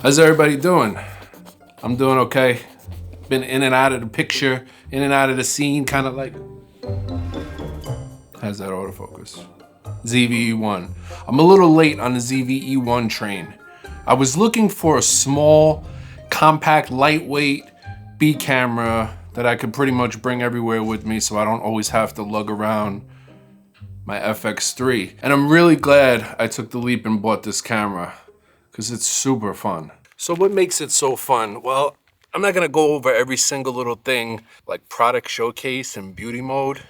How's everybody doing? I'm doing okay. Been in and out of the picture, in and out of the scene, kind of like. How's that autofocus? ZV-E1. I'm a little late on the ZV-E1 train. I was looking for a small, compact, lightweight B camera that I could pretty much bring everywhere with me so I don't always have to lug around my FX3. And I'm really glad I took the leap and bought this camera because it's super fun. So what makes it so fun? Well, I'm not gonna go over every single little thing like product showcase and beauty mode,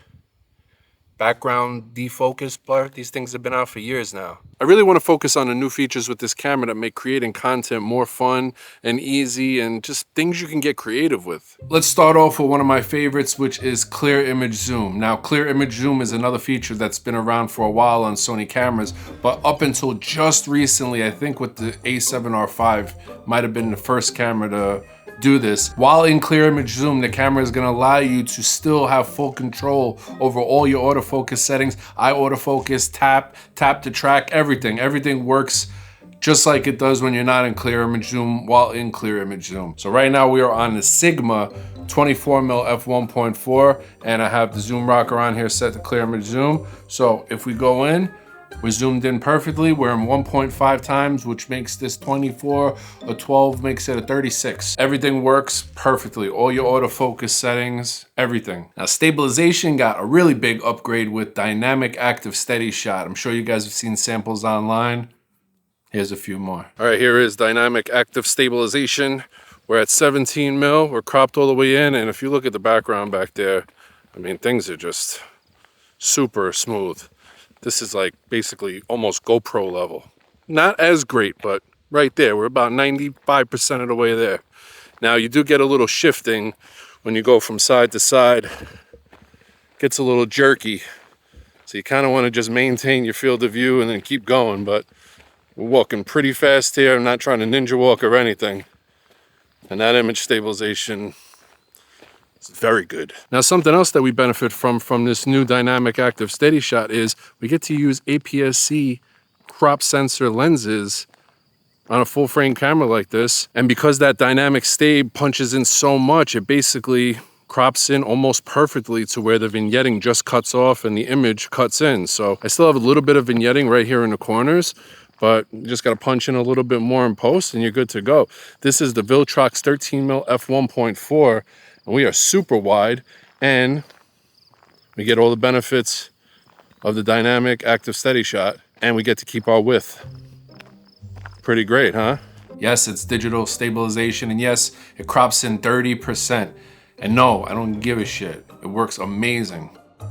background defocus blur. These things have been out for years now. I really want to focus on the new features with this camera that make creating content more fun and easy and just things you can get creative with. Let's start off with one of my favorites, which is clear image zoom. Now, clear image zoom is another feature that's been around for a while on Sony cameras, but up until just recently, I think with the A7R5 might have been the first camera to do this. While in clear image zoom, the camera is going to allow you to still have full control over all your autofocus settings. Eye autofocus, tap to track, everything. Everything works just like it does when you're not in clear image zoom while in clear image zoom. So right now we are on the Sigma 24mm f1.4 and I have the zoom rocker on here set to clear image zoom. So if we go in, we're zoomed in perfectly. We're in 1.5 times, which makes this 24, a 12 makes it a 36. Everything works perfectly. All your autofocus settings, everything. Now stabilization got a really big upgrade with dynamic active steady shot. I'm sure you guys have seen samples online. Here's a few more. All right, here is dynamic active stabilization. We're at 17 mil, we're cropped all the way in. And if you look at the background back there, I mean, things are just super smooth. This is like basically almost GoPro level. Not as great, but right there. We're about 95% of the way there. Now you do get a little shifting when you go from side to side. Gets a little jerky. So you kind of want to just maintain your field of view and then keep going. But we're walking pretty fast here. I'm not trying to ninja walk or anything. And that image stabilization, it's very good. Now, something else that we benefit from this new dynamic active steady shot is we get to use APS-C crop sensor lenses on a full frame camera like this. And because that dynamic stab punches in so much, it basically crops in almost perfectly to where the vignetting just cuts off and the image cuts in. So I still have a little bit of vignetting right here in the corners, but you just got to punch in a little bit more in post and you're good to go. This is the Viltrox 13mm f1.4. And we are super wide and we get all the benefits of the dynamic active steady shot and we get to keep our width. Pretty great, huh? Yes, it's digital stabilization and yes, it crops in 30%. And no, I don't give a shit. It works amazing.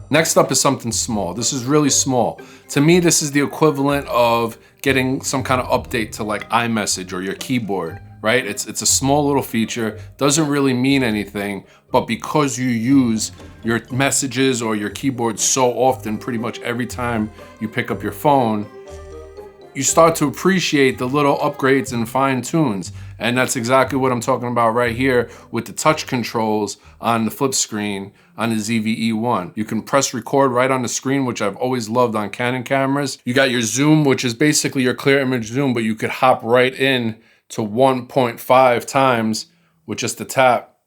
Next up is something small. This is really small. To me, this is the equivalent of getting some kind of update to like iMessage or your keyboard. Right? It's a small little feature, doesn't really mean anything, but because you use your messages or your keyboard so often, pretty much every time you pick up your phone, you start to appreciate the little upgrades and fine tunes. And that's exactly what I'm talking about right here with the touch controls on the flip screen on the ZV-E1. You can press record right on the screen, which I've always loved on Canon cameras. You got your zoom, which is basically your clear image zoom, but you could hop right in to 1.5 times with just a tap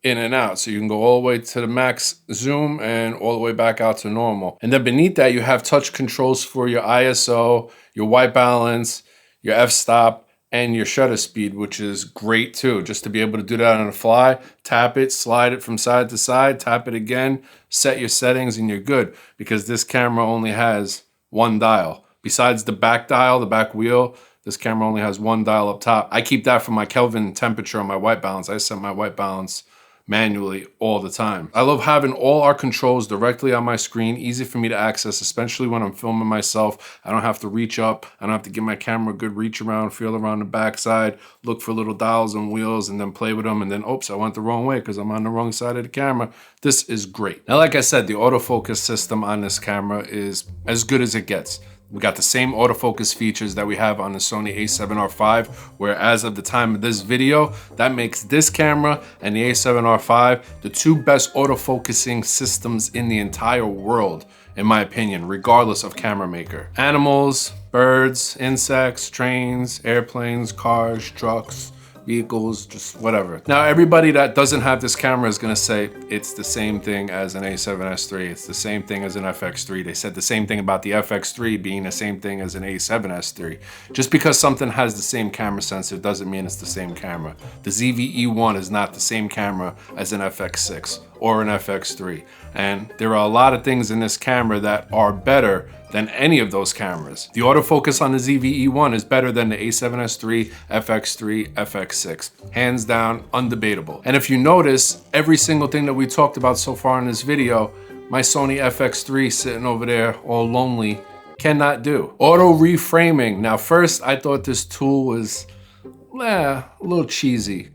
in and out. So you can go all the way to the max zoom and all the way back out to normal. And then beneath that, you have touch controls for your ISO, your white balance, your f-stop, and your shutter speed, which is great too. Just to be able to do that on the fly, tap it, slide it from side to side, tap it again, set your settings, and you're good. Because this camera only has one dial. Besides the back dial, the back wheel, this camera only has one dial up top. I keep that for my Kelvin temperature on my white balance. I set my white balance manually all the time. I love having all our controls directly on my screen, easy for me to access, especially when I'm filming myself. I don't have to reach up. I don't have to give my camera a good reach around, feel around the backside, look for little dials and wheels, and then play with them. And then, oops, I went the wrong way because I'm on the wrong side of the camera. This is great. Now, like I said, the autofocus system on this camera is as good as it gets. We got the same autofocus features that we have on the Sony A7R5, where as of the time of this video, that makes this camera and the A7R5 the two best autofocusing systems in the entire world. in my opinion, regardless of camera maker. Animals, birds, insects, trains, airplanes, cars, trucks, vehicles, just whatever. Now, everybody that doesn't have this camera is gonna say it's the same thing as an A7S III, it's the same thing as an FX3. They said the same thing about the FX3 being the same thing as an A7S III. Just because something has the same camera sensor doesn't mean it's the same camera. The ZV-E1 is not the same camera as an FX6 or an FX3. And there are a lot of things in this camera that are better than any of those cameras. The autofocus on the ZV-E1 is better than the A7S III, FX3, FX6. Hands down, undebatable. And if you notice, every single thing that we talked about so far in this video, my Sony FX3 sitting over there all lonely cannot do. Auto reframing. Now first, I thought this tool was a little cheesy.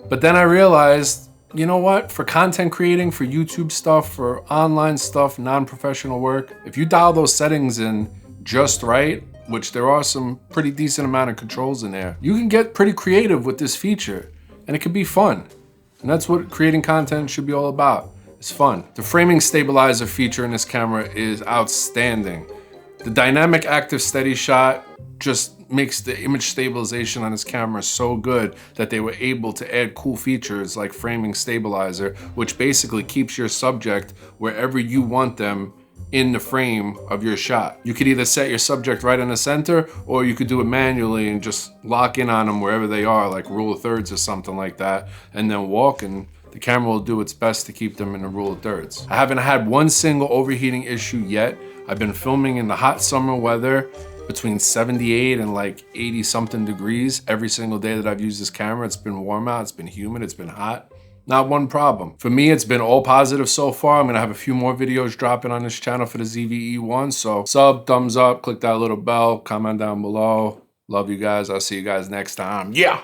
But then I realized, you know what? For content creating, for YouTube stuff, for online stuff, non-professional work, if you dial those settings in just right, which there are some pretty decent amount of controls in there, you can get pretty creative with this feature and it can be fun. And that's what creating content should be all about. It's fun. The framing stabilizer feature in this camera is outstanding. The dynamic active steady shot just makes the image stabilization on this camera so good that they were able to add cool features like framing stabilizer, which basically keeps your subject wherever you want them in the frame of your shot. You could either set your subject right in the center, or you could do it manually and just lock in on them wherever they are, like rule of thirds or something like that, and then walk, and the camera will do its best to keep them in the rule of thirds. I haven't had one single overheating issue yet. I've been filming in the hot summer weather between 78 and like 80 something degrees every single day that I've used this camera. It's been warm out, it's been humid, it's been hot. Not one problem. For me, it's been all positive so far. I'm gonna have a few more videos dropping on this channel for the ZV-E1. So sub, thumbs up, click that little bell, comment down below. Love you guys. I'll see you guys next time. Yeah.